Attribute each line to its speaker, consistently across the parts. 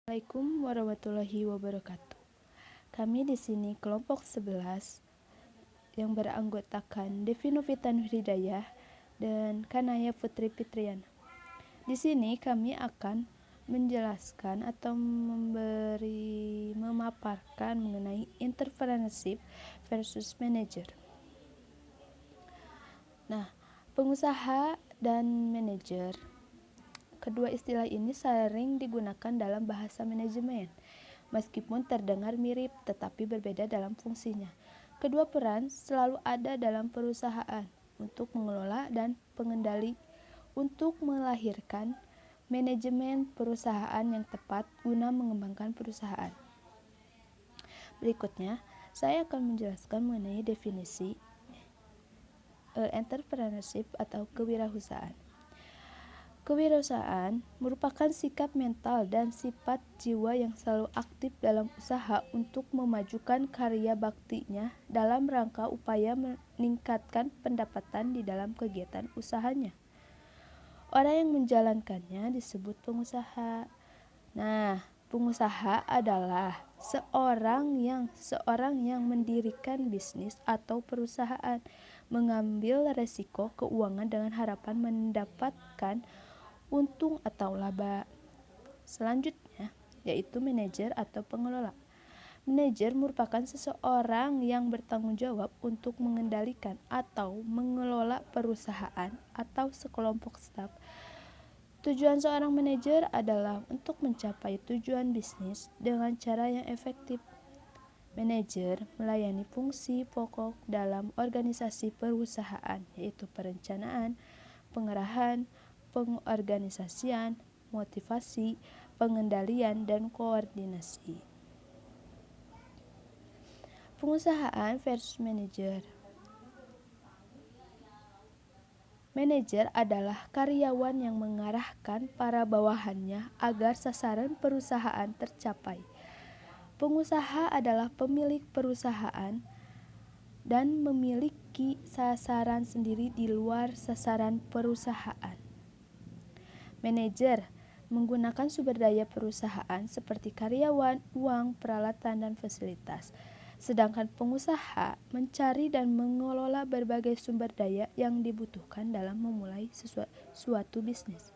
Speaker 1: Assalamualaikum warahmatullahi wabarakatuh. Kami di sini kelompok 11 yang beranggotakan Devi Novita Nurhidayah dan Kanaya Putri Fitriana. Di sini kami akan menjelaskan atau memaparkan mengenai entrepreneurship versus manager. Nah, pengusaha dan manajer, kedua istilah ini sering digunakan dalam bahasa manajemen. Meskipun terdengar mirip, tetapi berbeda dalam fungsinya. Kedua peran selalu ada dalam perusahaan untuk mengelola dan pengendali untuk melahirkan manajemen perusahaan yang tepat guna mengembangkan perusahaan. Berikutnya, saya akan menjelaskan mengenai definisi entrepreneurship atau kewirausahaan. Kewirausahaan merupakan sikap mental dan sifat jiwa yang selalu aktif dalam usaha untuk memajukan karya baktinya dalam rangka upaya meningkatkan pendapatan di dalam kegiatan usahanya. Orang yang menjalankannya disebut pengusaha. Nah, pengusaha adalah seorang yang mendirikan bisnis atau perusahaan, mengambil resiko keuangan dengan harapan mendapatkan untung atau laba. Selanjutnya, yaitu manajer atau pengelola. Manajer merupakan seseorang yang bertanggung jawab untuk mengendalikan atau mengelola perusahaan atau sekelompok staf. Tujuan seorang manajer adalah untuk mencapai tujuan bisnis dengan cara yang efektif. Manajer melayani fungsi pokok dalam organisasi perusahaan, yaitu perencanaan, pengarahan, pengorganisasian, motivasi, pengendalian, dan koordinasi. Pengusahaan versus manajer. Manajer adalah karyawan yang mengarahkan para bawahannya agar sasaran perusahaan tercapai. Pengusaha adalah pemilik perusahaan dan memiliki sasaran sendiri di luar sasaran perusahaan. Manajer menggunakan sumber daya perusahaan seperti karyawan, uang, peralatan, dan fasilitas. Sedangkan pengusaha mencari dan mengelola berbagai sumber daya yang dibutuhkan dalam memulai suatu bisnis.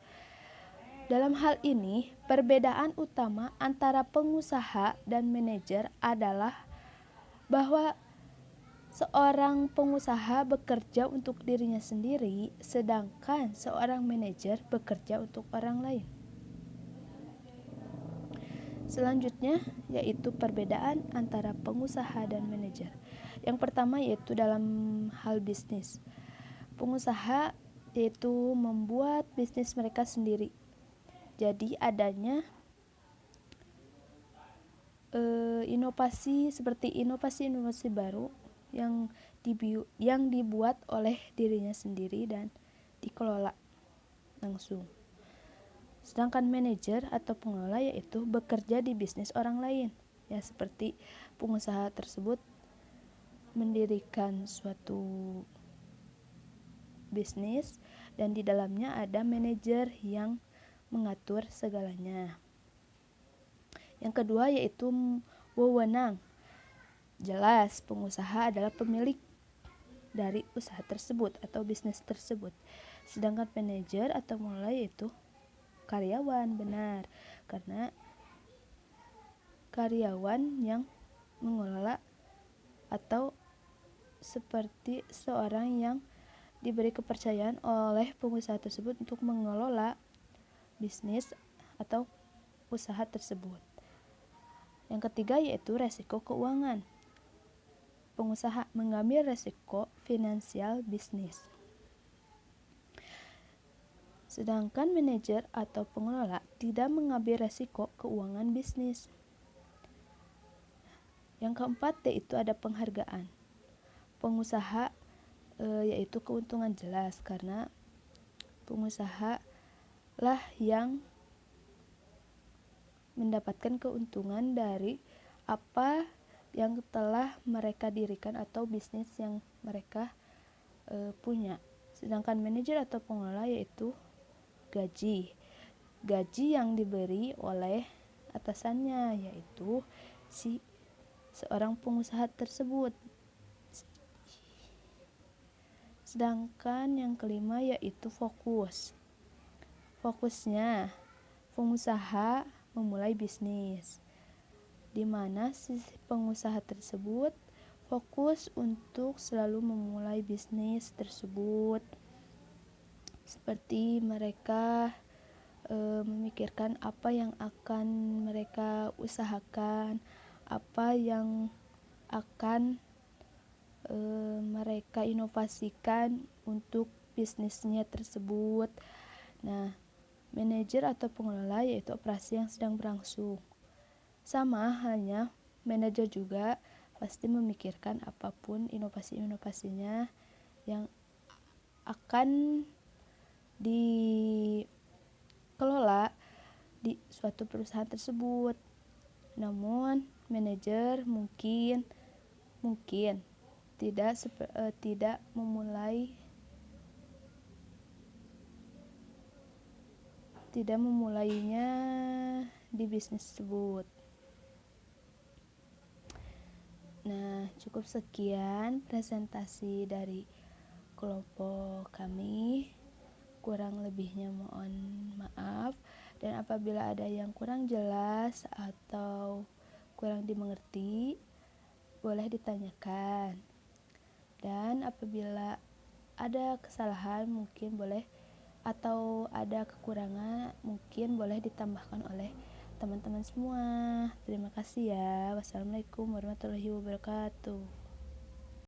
Speaker 1: Dalam hal ini, perbedaan utama antara pengusaha dan manajer adalah bahwa seorang pengusaha bekerja untuk dirinya sendiri, sedangkan seorang manajer bekerja untuk orang lain. Selanjutnya, yaitu perbedaan antara pengusaha dan manajer. Yang pertama yaitu dalam hal bisnis. Pengusaha yaitu membuat bisnis mereka sendiri. Jadi adanya inovasi seperti inovasi baru yang dibuat oleh dirinya sendiri dan dikelola langsung. Sedangkan manajer atau pengelola yaitu bekerja di bisnis orang lain. Ya, seperti pengusaha tersebut mendirikan suatu bisnis dan di dalamnya ada manajer yang mengatur segalanya. Yang kedua yaitu wewenang. Jelas, pengusaha adalah pemilik dari usaha tersebut atau bisnis tersebut. Sedangkan manajer atau pengelola yaitu karyawan, benar. Karena karyawan yang mengelola atau seperti seorang yang diberi kepercayaan oleh pengusaha tersebut untuk mengelola bisnis atau usaha tersebut. Yang ketiga yaitu resiko keuangan. Pengusaha mengambil resiko finansial bisnis. Sedangkan manajer atau pengelola tidak mengambil resiko keuangan bisnis. Yang keempat yaitu ada penghargaan. Pengusaha yaitu keuntungan jelas karena pengusaha lah yang mendapatkan keuntungan dari apa yang telah mereka dirikan atau bisnis yang mereka punya. Sedangkan manajer atau pengelola yaitu gaji yang diberi oleh atasannya, yaitu si seorang pengusaha tersebut. Sedangkan yang kelima yaitu fokus. Fokusnya, pengusaha memulai bisnis, di mana si pengusaha tersebut fokus untuk selalu memulai bisnis tersebut. Seperti mereka memikirkan apa yang akan mereka usahakan, apa yang akan mereka inovasikan untuk bisnisnya tersebut. Nah, manajer atau pengelola yaitu operasi yang sedang berlangsung. Sama halnya, manajer juga pasti memikirkan apapun inovasi-inovasinya yang akan dikelola di suatu perusahaan tersebut. Namun, manajer mungkin tidak memulainya di bisnis tersebut. Nah, cukup sekian presentasi dari kelompok kami. Kurang lebihnya mohon maaf, dan apabila ada yang kurang jelas atau kurang dimengerti, boleh ditanyakan. Dan apabila ada kesalahan mungkin boleh, atau ada kekurangan mungkin boleh ditambahkan oleh teman-teman semua. Terima kasih ya. Wassalamualaikum warahmatullahi wabarakatuh.